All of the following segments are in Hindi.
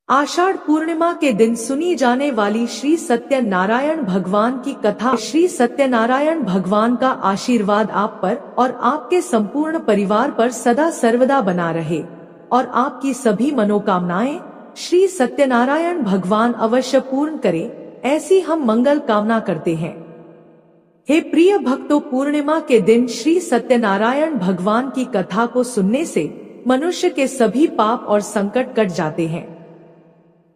आषाढ़ पूर्णिमा के दिन सुनी जाने वाली श्री सत्यनारायण भगवान की कथा। श्री सत्यनारायण भगवान का आशीर्वाद आप पर और आपके संपूर्ण परिवार पर सदा सर्वदा बना रहे और आपकी सभी मनोकामनाएं श्री सत्यनारायण भगवान अवश्य पूर्ण करे, ऐसी हम मंगल कामना करते हैं। हे प्रिय भक्तों, पूर्णिमा के दिन श्री सत्यनारायण भगवान की कथा को सुनने से मनुष्य के सभी पाप और संकट कट जाते हैं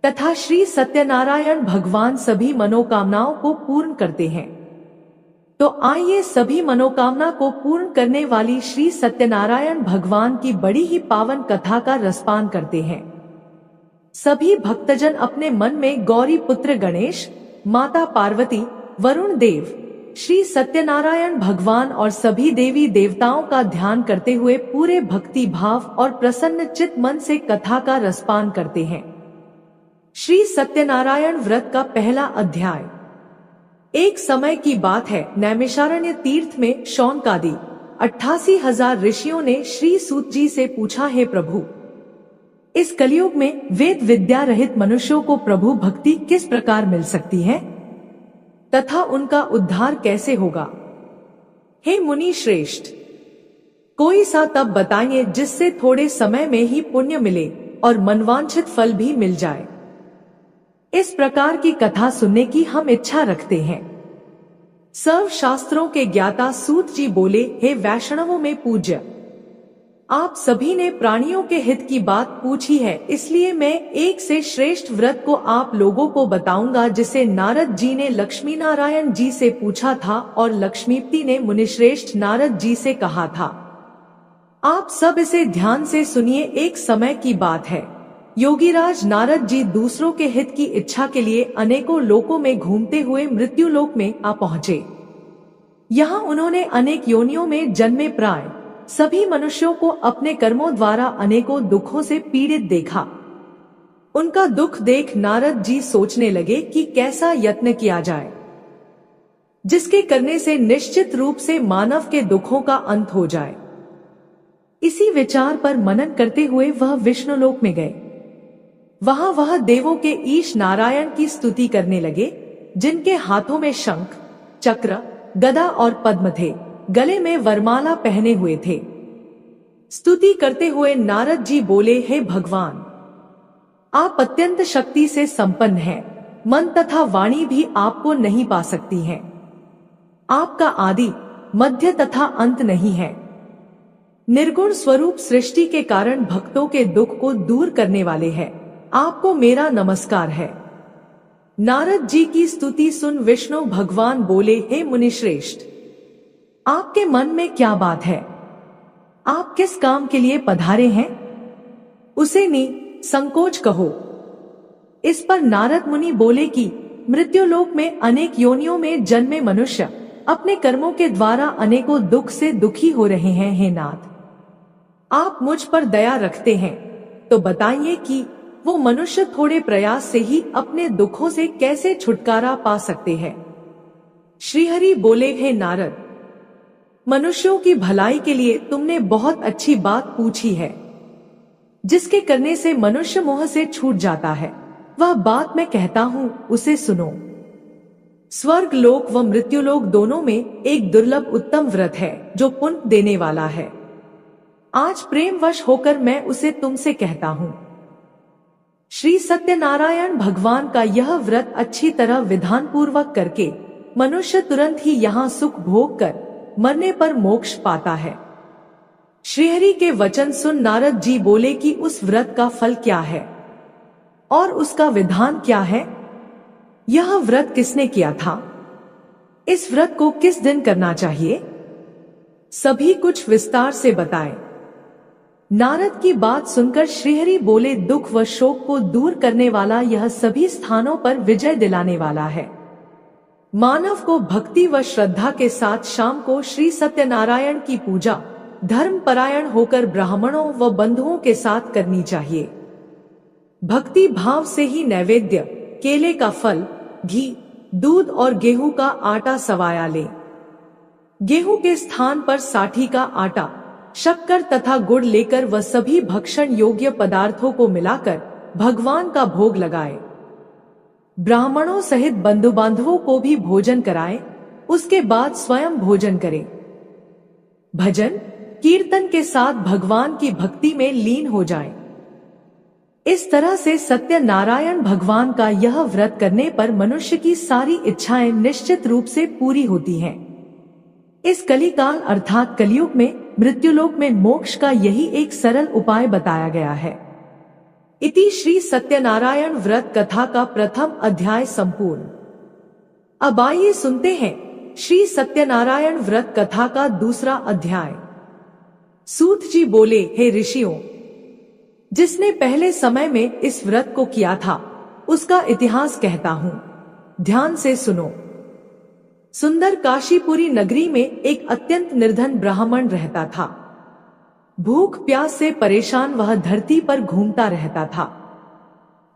तथा श्री सत्यनारायण भगवान सभी मनोकामनाओं को पूर्ण करते हैं। तो आइए सभी मनोकामना को पूर्ण करने वाली श्री सत्यनारायण भगवान की बड़ी ही पावन कथा का रसपान करते हैं। सभी भक्तजन अपने मन में गौरी पुत्र गणेश, माता पार्वती, वरुण देव, श्री सत्यनारायण भगवान और सभी देवी देवताओं का ध्यान करते हुए पूरे भक्ति भाव और प्रसन्न चित्त मन से कथा का रसपान करते हैं। श्री सत्यनारायण व्रत का पहला अध्याय। एक समय की बात है, नैमिषारण्य तीर्थ में शौनकादि 88,000 ऋषियों ने श्री सूत जी से पूछा, हे प्रभु, इस कलयुग में वेद विद्या रहित मनुष्यों को प्रभु भक्ति किस प्रकार मिल सकती है तथा उनका उद्धार कैसे होगा? हे मुनि श्रेष्ठ, कोई सा तप बताइए जिससे थोड़े समय में ही पुण्य मिले और मनवांछित फल भी मिल जाए। इस प्रकार की कथा सुनने की हम इच्छा रखते हैं। सर्व शास्त्रों के ज्ञाता सूत जी बोले, हे वैष्णवों में पूज्य, आप सभी ने प्राणियों के हित की बात पूछी है, इसलिए मैं एक से श्रेष्ठ व्रत को आप लोगों को बताऊंगा जिसे नारद जी ने लक्ष्मी नारायण जी से पूछा था और लक्ष्मीपति ने मुनिश्रेष्ठ नारद जी से कहा था। आप सब इसे ध्यान से सुनिए। एक समय की बात है, योगीराज नारद जी दूसरों के हित की इच्छा के लिए अनेकों लोकों में घूमते हुए मृत्यु लोक में आ पहुंचे। यहाँ उन्होंने अनेक योनियों में जन्मे प्राय सभी मनुष्यों को अपने कर्मों द्वारा अनेकों दुखों से पीड़ित देखा। उनका दुख देख नारद जी सोचने लगे कि कैसा यत्न किया जाए जिसके करने से निश्चित रूप से मानव के दुखों का अंत हो जाए। इसी विचार पर मनन करते हुए वह विष्णुलोक में गए। वहां वह देवों के ईश नारायण की स्तुति करने लगे, जिनके हाथों में शंख, चक्र, गदा और पद्म थे, गले में वरमाला पहने हुए थे। स्तुति करते हुए नारद जी बोले, हे भगवान, आप अत्यंत शक्ति से संपन्न हैं, मन तथा वाणी भी आपको नहीं पा सकती हैं। आपका आदि, मध्य तथा अंत नहीं है। निर्गुण स्वरूप सृष्टि के कारण भक्तों के दुख को दूर करने वाले हैं। आपको मेरा नमस्कार है। नारद जी की स्तुति सुन विष्णु भगवान बोले, हे मुनिश्रेष्ठ, आपके मन में क्या बात है? आप किस काम के लिए पधारे हैं? उसे संकोच कहो। इस पर नारद मुनि बोले कि मृत्युलोक में अनेक योनियों में जन्मे मनुष्य अपने कर्मों के द्वारा अनेकों दुख से दुखी हो रहे हैं। हे नाथ, आप मुझ पर दया रखते हैं तो बताइए कि वो मनुष्य थोड़े प्रयास से ही अपने दुखों से कैसे छुटकारा पा सकते हैं। श्रीहरि बोले, हे नारद, मनुष्यों की भलाई के लिए तुमने बहुत अच्छी बात पूछी है, जिसके करने से मनुष्य मोह से छूट जाता है। वह बात मैं कहता हूँ, उसे सुनो। स्वर्ग लोक व मृत्युलोक दोनों में एक दुर्लभ उत्तम व्रत है जो पुण्य देने वाला है। आज प्रेमवश होकर मैं उसे तुमसे कहता हूँ। श्री सत्यनारायण भगवान का यह व्रत अच्छी तरह विधान पूर्वक करके मनुष्य तुरंत ही यहाँ सुख भोग कर मरने पर मोक्ष पाता है। श्रीहरि के वचन सुन नारद जी बोले कि उस व्रत का फल क्या है और उसका विधान क्या है? यह व्रत किसने किया था? इस व्रत को किस दिन करना चाहिए? सभी कुछ विस्तार से बताएं। नारद की बात सुनकर श्रीहरि बोले, दुख व शोक को दूर करने वाला यह सभी स्थानों पर विजय दिलाने वाला है। मानव को भक्ति व श्रद्धा के साथ शाम को श्री सत्यनारायण की पूजा धर्म परायण होकर ब्राह्मणों व बंधुओं के साथ करनी चाहिए। भक्ति भाव से ही नैवेद्य, केले का फल, घी, दूध और गेहूं का आटा सवाया ले। गेहूं के स्थान पर साठी का आटा, शक्कर तथा गुड़ लेकर वह सभी भक्षण योग्य पदार्थों को मिलाकर भगवान का भोग लगाए, ब्राह्मणों सहित बंधु बांधवों को भी भोजन कराए, उसके बाद स्वयं भोजन करें। भजन कीर्तन के साथ भगवान की भक्ति में लीन हो जाएं। इस तरह से सत्यनारायण भगवान का यह व्रत करने पर मनुष्य की सारी इच्छाएं निश्चित रूप से पूरी होती हैं। इस कलिकाल अर्थात कलयुग में मृत्युलोक में मोक्ष का यही एक सरल उपाय बताया गया है। इति श्री सत्यनारायण व्रत कथा का प्रथम अध्याय संपूर्ण। अब आइए सुनते हैं श्री सत्यनारायण व्रत कथा का दूसरा अध्याय। सूत जी बोले, हे ऋषियों, जिसने पहले समय में इस व्रत को किया था उसका इतिहास कहता हूं, ध्यान से सुनो। सुंदर काशीपुरी नगरी में एक अत्यंत निर्धन ब्राह्मण रहता था। भूख प्यास से परेशान वह धरती पर घूमता रहता था।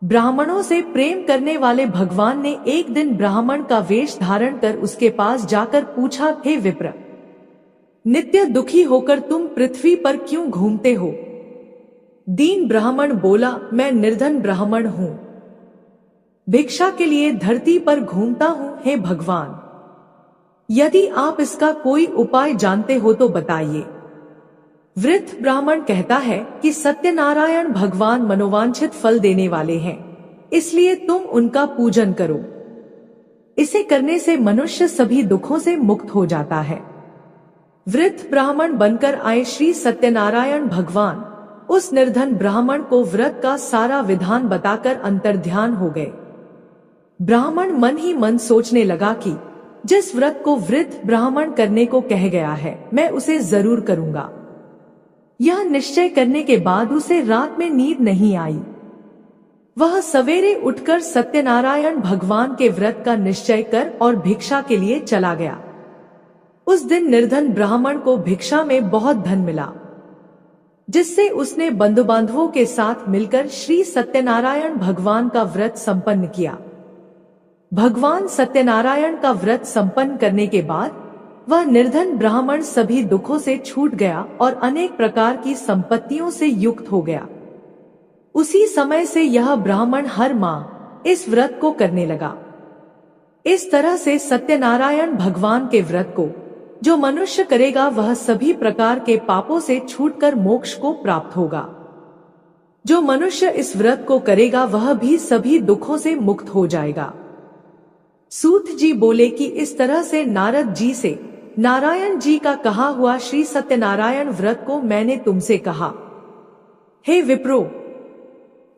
ब्राह्मणों से प्रेम करने वाले भगवान ने एक दिन ब्राह्मण का वेश धारण कर उसके पास जाकर पूछा, हे विप्र, नित्य दुखी होकर तुम पृथ्वी पर क्यों घूमते हो? दीन ब्राह्मण बोला, मैं निर्धन ब्राह्मण हूं, भिक्षा के लिए धरती पर घूमता हूं। हे भगवान, यदि आप इसका कोई उपाय जानते हो तो बताइए। वृद्ध ब्राह्मण कहता है कि सत्यनारायण भगवान मनोवांछित फल देने वाले हैं, इसलिए तुम उनका पूजन करो। इसे करने से मनुष्य सभी दुखों से मुक्त हो जाता है। वृद्ध ब्राह्मण बनकर आए श्री सत्यनारायण भगवान उस निर्धन ब्राह्मण को व्रत का सारा विधान बताकर अंतर्ध्यान हो गए। ब्राह्मण मन ही मन सोचने लगा कि जिस व्रत को वृद्ध ब्राह्मण करने को कह गया है, मैं उसे जरूर करूंगा। यह निश्चय करने के बाद उसे रात में नींद नहीं आई। वह सवेरे उठकर सत्यनारायण भगवान के व्रत का निश्चय कर और भिक्षा के लिए चला गया। उस दिन निर्धन ब्राह्मण को भिक्षा में बहुत धन मिला, जिससे उसने बंधु बांधवों के साथ मिलकर श्री सत्यनारायण भगवान का व्रत संपन्न किया। भगवान सत्यनारायण का व्रत संपन्न करने के बाद वह निर्धन ब्राह्मण सभी दुखों से छूट गया और अनेक प्रकार की संपत्तियों से युक्त हो गया। उसी समय से यह ब्राह्मण हर माह इस व्रत को करने लगा। इस तरह से सत्यनारायण भगवान के व्रत को जो मनुष्य करेगा वह सभी प्रकार के पापों से छूटकर मोक्ष को प्राप्त होगा। जो मनुष्य इस व्रत को करेगा वह भी सभी दुखों से मुक्त हो जाएगा। सूत जी बोले कि इस तरह से नारद जी से नारायण जी का कहा हुआ श्री सत्यनारायण व्रत को मैंने तुमसे कहा। हे विप्रो,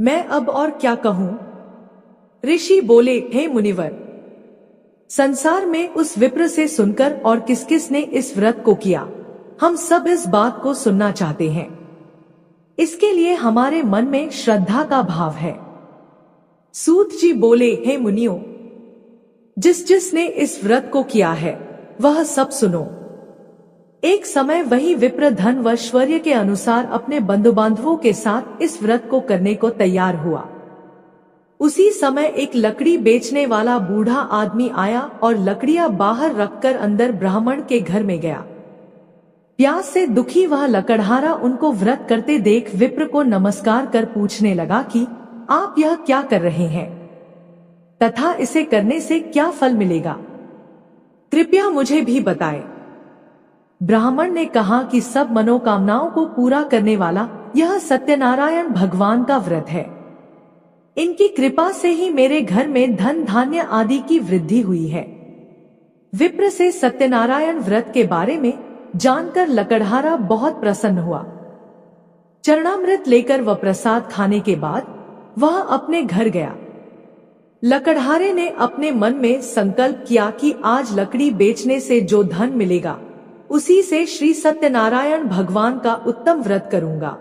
मैं अब और क्या कहूं? ऋषि बोले, हे मुनिवर, संसार में उस विप्र से सुनकर और किस किस ने इस व्रत को किया, हम सब इस बात को सुनना चाहते हैं। इसके लिए हमारे मन में श्रद्धा का भाव है। सूत जी बोले, हे मुनियों, जिस जिसने इस व्रत को किया है वह सब सुनो। एक समय वही विप्र धन व ऐश्वर्य के अनुसार अपने बंधु बांधवों के साथ इस व्रत को करने को तैयार हुआ। उसी समय एक लकड़ी बेचने वाला बूढ़ा आदमी आया और लकड़ियां बाहर रखकर अंदर ब्राह्मण के घर में गया। प्यास से दुखी वह लकड़हारा उनको व्रत करते देख विप्र को नमस्कार कर पूछने लगा कि आप यह क्या कर रहे हैं तथा इसे करने से क्या फल मिलेगा, कृपया मुझे भी बताएं। ब्राह्मण ने कहा कि सब मनोकामनाओं को पूरा करने वाला यह सत्यनारायण भगवान का व्रत है। इनकी कृपा से ही मेरे घर में धन धान्य आदि की वृद्धि हुई है। विप्र से सत्यनारायण व्रत के बारे में जानकर लकड़हारा बहुत प्रसन्न हुआ। चरणामृत लेकर वह प्रसाद खाने के बाद वह अपने घर गया। लकड़हारे ने अपने मन में संकल्प किया कि आज लकड़ी बेचने से जो धन मिलेगा उसी से श्री सत्यनारायण भगवान का उत्तम व्रत करूंगा।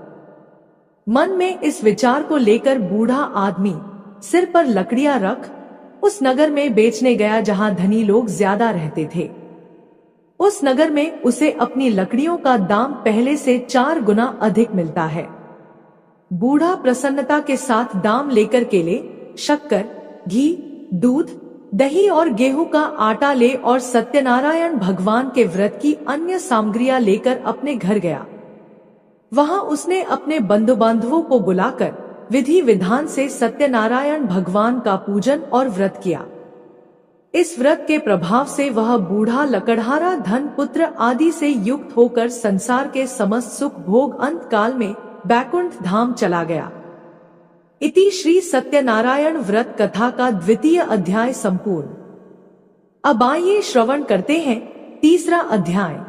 मन में इस विचार को लेकर बूढ़ा आदमी सिर पर लकड़ियां रख उस नगर में बेचने गया जहां धनी लोग ज्यादा रहते थे। उस नगर में उसे अपनी लकड़ियों का दाम पहले से 4 गुना अधिक मिलता है। बूढ़ा प्रसन्नता के साथ दाम लेकर केले, शक्कर, घी, दूध, दही और गेहूं का आटा ले और सत्यनारायण भगवान के व्रत की अन्य सामग्रियां लेकर अपने घर गया। वहां उसने अपने बंधु बांधवों को बुलाकर विधि विधान से सत्यनारायण भगवान का पूजन और व्रत किया। इस व्रत के प्रभाव से वह बूढ़ा लकड़हारा धन पुत्र आदि से युक्त होकर संसार के समस्त सुख भोग अंत काल में बैकुंठ धाम चला गया। इति श्री सत्यनारायण व्रत कथा का 2वां अध्याय संपूर्ण। अब आइए श्रवण करते हैं 3रा अध्याय।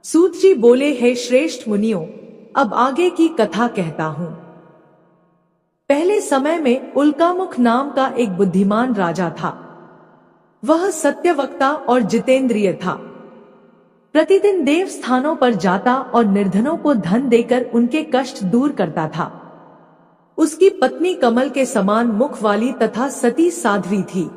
सूत जी बोले, हे श्रेष्ठ मुनियों, अब आगे की कथा कहता हूँ। पहले समय में उल्कामुख नाम का एक बुद्धिमान राजा था। वह सत्यवक्ता और जितेंद्रिय था। प्रतिदिन देव स्थानों पर जाता और निर्धनों को धन देकर उनके कष्ट दूर करता था। उसकी पत्नी कमल के समान मुख वाली तथा सती साध्वी थी।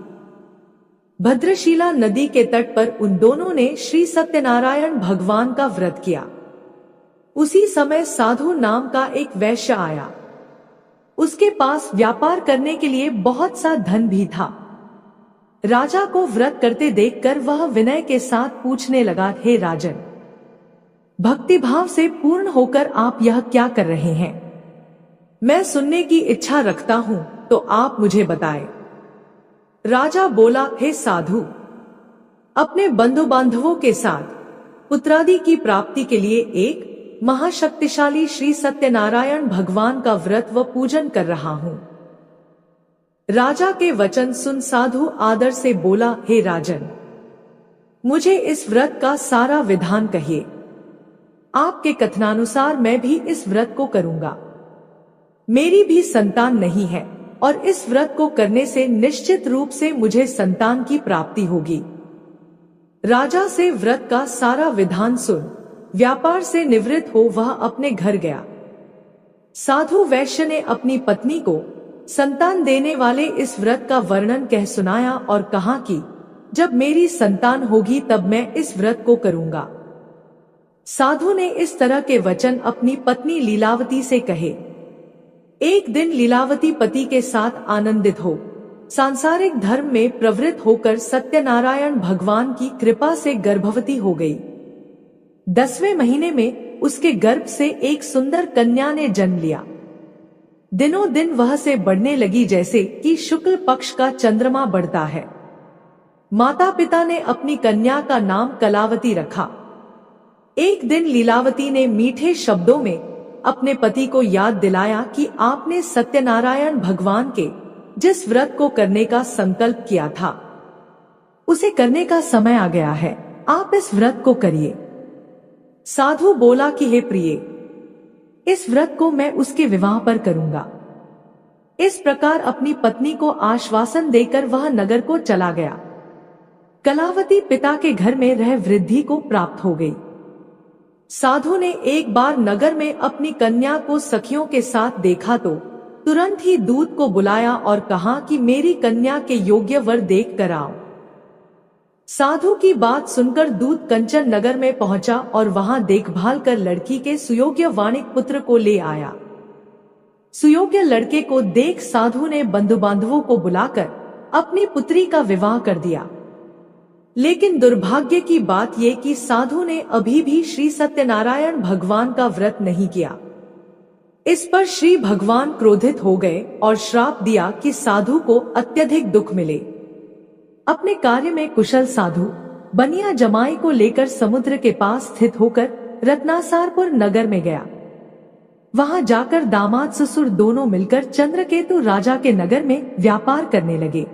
भद्रशिला नदी के तट पर उन दोनों ने श्री सत्यनारायण भगवान का व्रत किया। उसी समय साधु नाम का एक वैश्य आया। उसके पास व्यापार करने के लिए बहुत सा धन भी था। राजा को व्रत करते देखकर वह विनय के साथ पूछने लगा, हे राजन, भक्तिभाव से पूर्ण होकर आप यह क्या कर रहे हैं? मैं सुनने की इच्छा रखता हूँ, तो आप मुझे बताएं। राजा बोला, हे साधु, अपने बंधु बांधवों के साथ पुत्रादि की प्राप्ति के लिए एक महाशक्तिशाली श्री सत्यनारायण भगवान का व्रत व पूजन कर रहा हूँ। राजा के वचन सुन साधु आदर से बोला, हे राजन, मुझे इस व्रत का सारा विधान कहिए। आपके कथनानुसार मैं भी इस व्रत को करूंगा। मेरी भी संतान नहीं है और इस व्रत को करने से निश्चित रूप से मुझे संतान की प्राप्ति होगी। राजा से व्रत का सारा विधान सुन व्यापार से निवृत्त हो वह अपने घर गया। साधु वैश्य ने अपनी पत्नी को संतान देने वाले इस व्रत का वर्णन कह सुनाया और कहा कि जब मेरी संतान होगी तब मैं इस व्रत को करूंगा। साधु ने इस तरह के वचन अपनी पत्नी लीलावती से कहे। एक दिन लीलावती पति के साथ आनंदित हो सांसारिक धर्म में प्रवृत्त होकर सत्यनारायण भगवान की कृपा से गर्भवती हो गई। 10वें महीने में उसके गर्भ से एक सुंदर कन्या ने जन्म लिया। दिनों दिन वह से बढ़ने लगी जैसे कि शुक्ल पक्ष का चंद्रमा बढ़ता है। माता पिता ने अपनी कन्या का नाम कलावती रखा। एक दिन लीलावती ने मीठे शब्दों में अपने पति को याद दिलाया कि आपने सत्यनारायण भगवान के जिस व्रत को करने का संकल्प किया था उसे करने का समय आ गया है, आप इस व्रत को करिए। साधु बोला कि हे प्रिय, इस व्रत को मैं उसके विवाह पर करूंगा। इस प्रकार अपनी पत्नी को आश्वासन देकर वह नगर को चला गया। कलावती पिता के घर में रह वृद्धि को प्राप्त हो गई। साधु ने एक बार नगर में अपनी कन्या को सखियों के साथ देखा तो तुरंत ही दूत को बुलाया और कहा कि मेरी कन्या के योग्य वर देख कर आओ। साधु की बात सुनकर दूत कंचन नगर में पहुंचा और वहां देखभाल कर लड़की के सुयोग्य वाणिक पुत्र को ले आया। सुयोग्य लड़के को देख साधु ने बंधु बांधवों को बुलाकर अपनी पुत्री का विवाह कर दिया। लेकिन दुर्भाग्य की बात ये कि साधु ने अभी भी श्री सत्यनारायण भगवान का व्रत नहीं किया। इस पर श्री भगवान क्रोधित हो गए और श्राप दिया कि साधु को अत्यधिक दुख मिले। अपने कार्य में कुशल साधु बनिया जमाई को लेकर समुद्र के पास स्थित होकर रत्नासारपुर नगर में गया। वहां जाकर दामाद ससुर दोनों मिलकर चंद्रकेतु राजा के नगर में व्यापार करने लगे।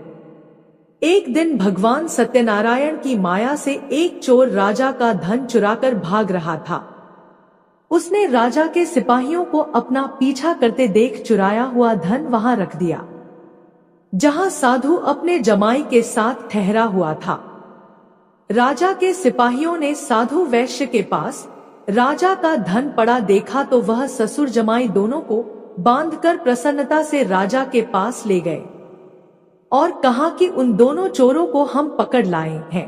एक दिन भगवान सत्यनारायण की माया से एक चोर राजा का धन चुराकर भाग रहा था। उसने राजा के सिपाहियों को अपना पीछा करते देख चुराया हुआ धन वहां रख दिया, जहां साधु अपने जमाई के साथ ठहरा हुआ था। राजा के सिपाहियों ने साधु वैश्य के पास राजा का धन पड़ा देखा तो वह ससुर जमाई दोनों को बांधकर प्रसन्नता से राजा के पास ले गए और कहा कि उन दोनों चोरों को हम पकड़ लाए हैं,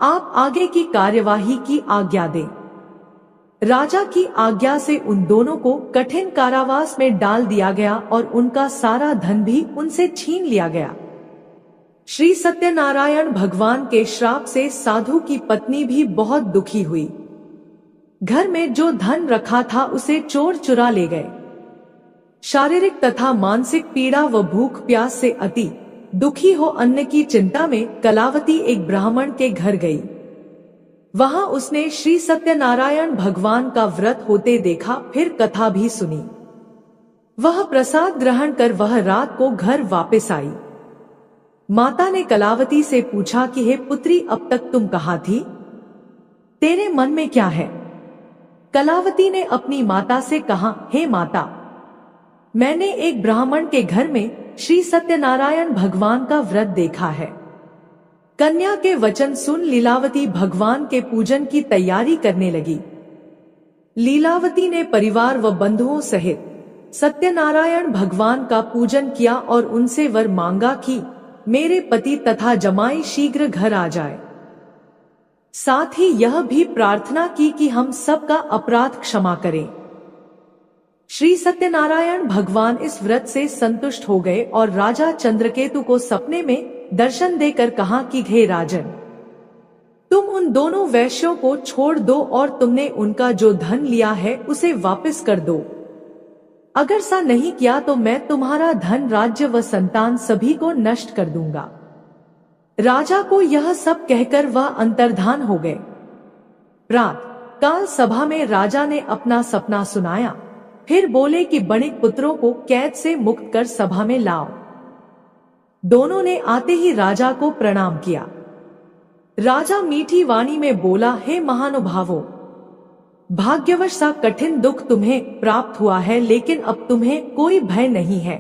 आप आगे की कार्यवाही की आज्ञा दें। राजा की आज्ञा से उन दोनों को कठिन कारावास में डाल दिया गया और उनका सारा धन भी उनसे छीन लिया गया। श्री सत्यनारायण भगवान के श्राप से साधु की पत्नी भी बहुत दुखी हुई। घर में जो धन रखा था उसे चोर चुरा ले गए। शारीरिक तथा मानसिक पीड़ा व भूख प्यास से अति दुखी हो अन्न की चिंता में कलावती एक ब्राह्मण के घर गई। वहां उसने श्री सत्यनारायण भगवान का व्रत होते देखा, फिर कथा भी सुनी। वह प्रसाद ग्रहण कर वह रात को घर वापस आई। माता ने कलावती से पूछा कि हे पुत्री, अब तक तुम कहाँ थी? तेरे मन में क्या है? कलावती ने अपनी माता से कहा, हे माता, मैंने एक ब्राह्मण के घर में श्री सत्यनारायण भगवान का व्रत देखा है। कन्या के वचन सुन लीलावती भगवान के पूजन की तैयारी करने लगी। लीलावती ने परिवार व बंधुओं सहित सत्यनारायण भगवान का पूजन किया और उनसे वर मांगा कि मेरे पति तथा जमाई शीघ्र घर आ जाए। साथ ही यह भी प्रार्थना की कि हम सबका अपराध क्षमा करें। श्री सत्यनारायण भगवान इस व्रत से संतुष्ट हो गए और राजा चंद्रकेतु को सपने में दर्शन देकर कहा कि हे राजन, तुम उन दोनों वैश्यों को छोड़ दो और तुमने उनका जो धन लिया है उसे वापस कर दो। अगर सा नहीं किया तो मैं तुम्हारा धन, राज्य व संतान सभी को नष्ट कर दूंगा। राजा को यह सब कहकर वह अंतर्धान हो गए। प्रातः काल सभा में राजा ने अपना सपना सुनाया, फिर बोले कि बणिक पुत्रों को कैद से मुक्त कर सभा में लाओ। दोनों ने आते ही राजा को प्रणाम किया। राजा मीठी वाणी में बोला, हे महानुभावों, भाग्यवश सा कठिन दुख तुम्हें प्राप्त हुआ है, लेकिन अब तुम्हें कोई भय नहीं है।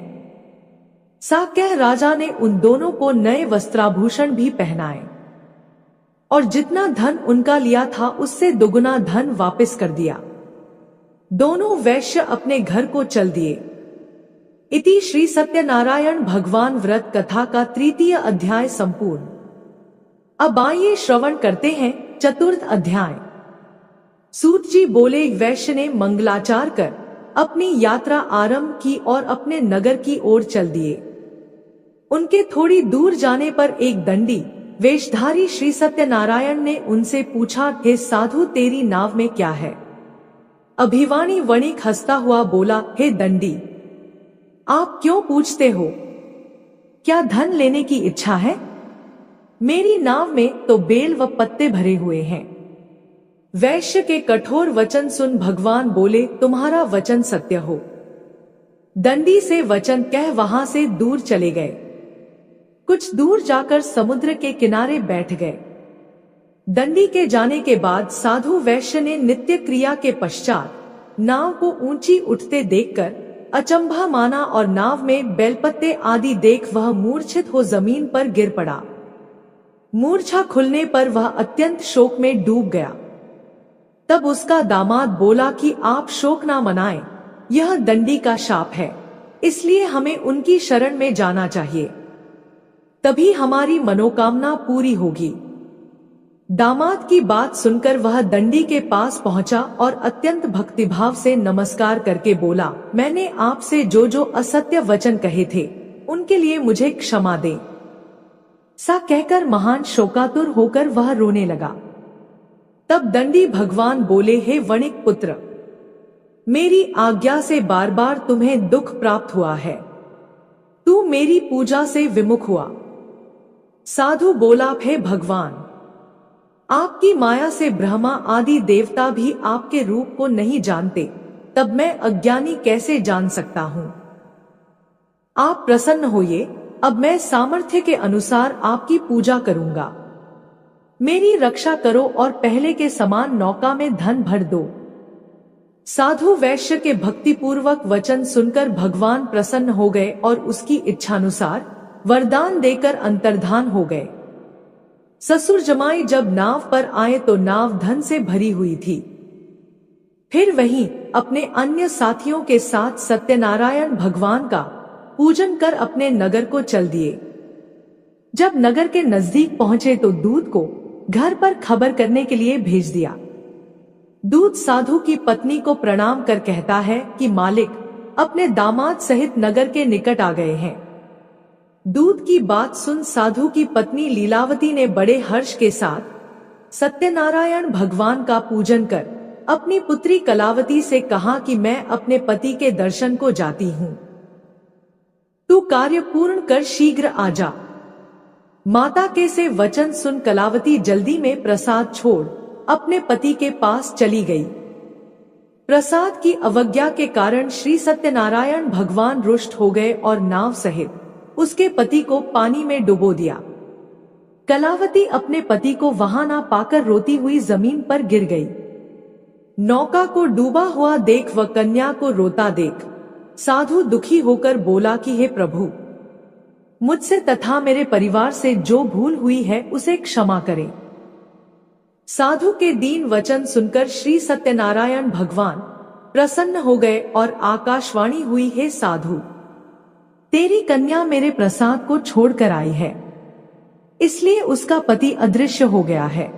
सा कह राजा ने उन दोनों को नए वस्त्राभूषण भी पहनाए और जितना धन उनका लिया था उससे दुगुना धन वापस कर दिया। दोनों वैश्य अपने घर को चल दिए। इति श्री सत्यनारायण भगवान व्रत कथा का 3 अध्याय संपूर्ण। अब आइए श्रवण करते हैं 4 अध्याय। सूत जी बोले, वैश्य ने मंगलाचार कर अपनी यात्रा आरंभ की और अपने नगर की ओर चल दिए। उनके थोड़ी दूर जाने पर एक दंडी वेशधारी श्री सत्यनारायण ने उनसे पूछा, हे साधु, तेरी नाव में क्या है? अभिवाणी वणिक हंसता हुआ बोला, हे दंडी, आप क्यों पूछते हो? क्या धन लेने की इच्छा है? मेरी नाव में तो बेल व पत्ते भरे हुए हैं। वैश्य के कठोर वचन सुन भगवान बोले, तुम्हारा वचन सत्य हो। दंडी से वचन कह वहां से दूर चले गए। कुछ दूर जाकर समुद्र के किनारे बैठ गए। दंडी के जाने के बाद साधु वैश्य ने नित्य क्रिया के पश्चात नाव को ऊंची उठते देखकर अचंभा माना और नाव में बेलपत्ते आदि देख वह मूर्छित हो जमीन पर गिर पड़ा। मूर्छा खुलने पर वह अत्यंत शोक में डूब गया। तब उसका दामाद बोला कि आप शोक ना मनाएं, यह दंडी का शाप है, इसलिए हमें उनकी शरण में जाना चाहिए, तभी हमारी मनोकामना पूरी होगी। दामाद की बात सुनकर वह दंडी के पास पहुंचा और अत्यंत भक्तिभाव से नमस्कार करके बोला, मैंने आपसे जो जो असत्य वचन कहे थे उनके लिए मुझे क्षमा दे। सा कहकर महान शोकातुर होकर वह रोने लगा। तब दंडी भगवान बोले, हे वणिक पुत्र, मेरी आज्ञा से बार बार तुम्हें दुख प्राप्त हुआ है। तू मेरी पूजा से विमुख हुआ। साधु बोला, हे भगवान, आपकी माया से ब्रह्मा आदि देवता भी आपके रूप को नहीं जानते, तब मैं अज्ञानी कैसे जान सकता हूँ? आप प्रसन्न होइए, अब मैं सामर्थ्य के अनुसार आपकी पूजा करूंगा। मेरी रक्षा करो और पहले के समान नौका में धन भर दो। साधु वैश्य के भक्तिपूर्वक वचन सुनकर भगवान प्रसन्न हो गए और उसकी इच्छानुसार वरदान देकर अंतर्धान हो गए। ससुर जमाई जब नाव पर आए तो नाव धन से भरी हुई थी। फिर वहीं अपने अन्य साथियों के साथ सत्यनारायण भगवान का पूजन कर अपने नगर को चल दिए। जब नगर के नजदीक पहुंचे तो दूत को घर पर खबर करने के लिए भेज दिया। दूत साधु की पत्नी को प्रणाम कर कहता है कि मालिक अपने दामाद सहित नगर के निकट आ गए हैं। दूत की बात सुन साधु की पत्नी लीलावती ने बड़े हर्ष के साथ सत्यनारायण भगवान का पूजन कर अपनी पुत्री कलावती से कहा कि मैं अपने पति के दर्शन को जाती हूँ, तू कार्य पूर्ण कर शीघ्र आ जा। माता के से वचन सुन कलावती जल्दी में प्रसाद छोड़ अपने पति के पास चली गई। प्रसाद की अवज्ञा के कारण श्री सत्यनारायण भगवान रुष्ट हो गए और नाव सहित उसके पति को पानी में डुबो दिया। कलावती अपने पति को वहां ना पाकर रोती हुई जमीन पर गिर गई। नौका को डूबा हुआ देख व कन्या को रोता देख साधु दुखी होकर बोला कि हे प्रभु, मुझसे तथा मेरे परिवार से जो भूल हुई है उसे क्षमा करें। साधु के दीन वचन सुनकर श्री सत्यनारायण भगवान प्रसन्न हो गए और आकाशवाणी हुई, हे साधु, तेरी कन्या मेरे प्रसाद को छोड़कर आई है, इसलिए उसका पति अदृश्य हो गया है।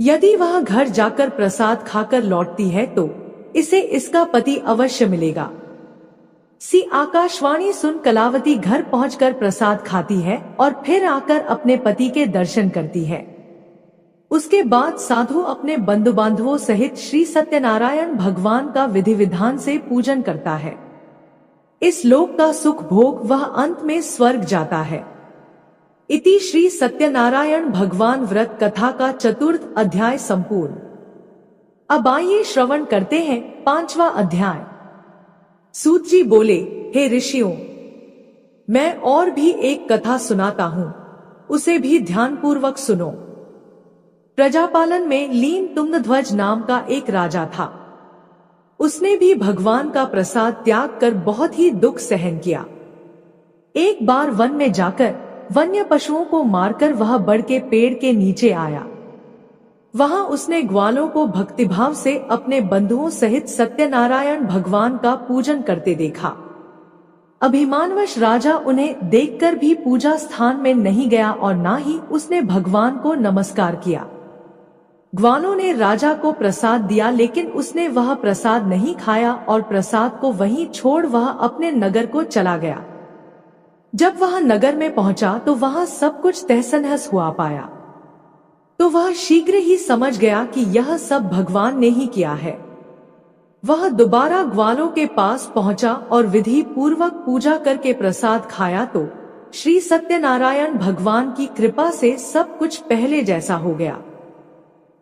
यदि वह घर जाकर प्रसाद खाकर लौटती है तो इसे इसका पति अवश्य मिलेगा। सी आकाशवाणी सुन कलावती घर पहुंचकर प्रसाद खाती है और फिर आकर अपने पति के दर्शन करती है। उसके बाद साधु अपने बंधु बांधवों सहित श्री सत्यनारायण भगवान का विधि विधान से पूजन करता है। इस लोक का सुख भोग वह अंत में स्वर्ग जाता है। इति श्री सत्यनारायण भगवान व्रत कथा का 4th अध्याय संपूर्ण। अब आइए श्रवण करते हैं 5वां अध्याय। सूत जी बोले, हे ऋषियों, मैं और भी एक कथा सुनाता हूँ, उसे भी ध्यानपूर्वक सुनो। प्रजापालन में लीन तुंगध्वज नाम का एक राजा था। उसने भी भगवान का प्रसाद त्याग कर बहुत ही दुख सहन किया। एक बार वन में जाकर वन्य पशुओं को मारकर वह बड़ के पेड़ के नीचे आया। वहां उसने ग्वालों को भक्तिभाव से अपने बंधुओं सहित सत्यनारायण भगवान का पूजन करते देखा। अभिमानवश राजा उन्हें देखकर भी पूजा स्थान में नहीं गया और ना ही उसने भगवान को नमस्कार किया। ग्वालों ने राजा को प्रसाद दिया, लेकिन उसने वह प्रसाद नहीं खाया और प्रसाद को वहीं छोड़ वह अपने नगर को चला गया। जब वह नगर में पहुंचा तो वहां सब कुछ तहस-नहस हुआ पाया, तो वह शीघ्र ही समझ गया कि यह सब भगवान ने ही किया है। वह दोबारा ग्वालों के पास पहुंचा और विधि पूर्वक पूजा करके प्रसाद खाया तो श्री सत्यनारायण भगवान की कृपा से सब कुछ पहले जैसा हो गया।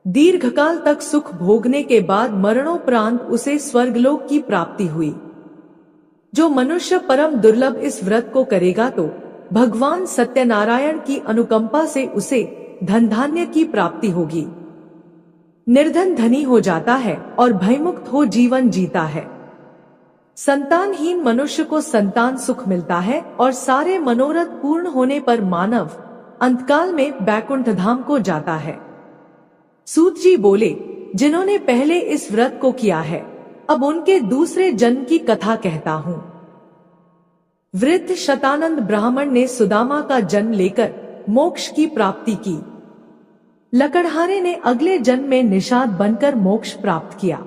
दीर्घकाल तक सुख भोगने के बाद मरणोपरांत उसे स्वर्गलोक की प्राप्ति हुई। जो मनुष्य परम दुर्लभ इस व्रत को करेगा तो भगवान सत्यनारायण की अनुकंपा से उसे धन धान्य की प्राप्ति होगी। निर्धन धनी हो जाता है और भयमुक्त हो जीवन जीता है। संतानहीन मनुष्य को संतान सुख मिलता है और सारे मनोरथ पूर्ण होने पर मानव अंतकाल में बैकुंठ धाम को जाता है। सूत जी बोले, जिन्होंने पहले इस व्रत को किया है, अब उनके दूसरे जन्म की कथा कहता हूँ। वृद्ध शतानंद ब्राह्मण ने सुदामा का जन्म लेकर मोक्ष की प्राप्ति की। लकड़हारे ने अगले जन्म में निषाद बनकर मोक्ष प्राप्त किया।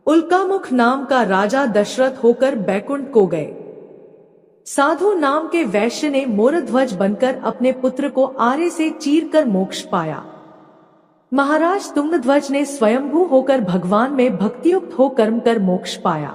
उल्कामुख नाम का राजा दशरथ होकर बैकुंठ को गए। साधु नाम के वैश्य ने मोरध्वज बनकर अपने पुत्र को आरे से चीरकर मोक्ष पाया। महाराज तुंगध्वज ने स्वयंभू होकर भगवान में भक्तियुक्त हो कर्म कर मोक्ष पाया।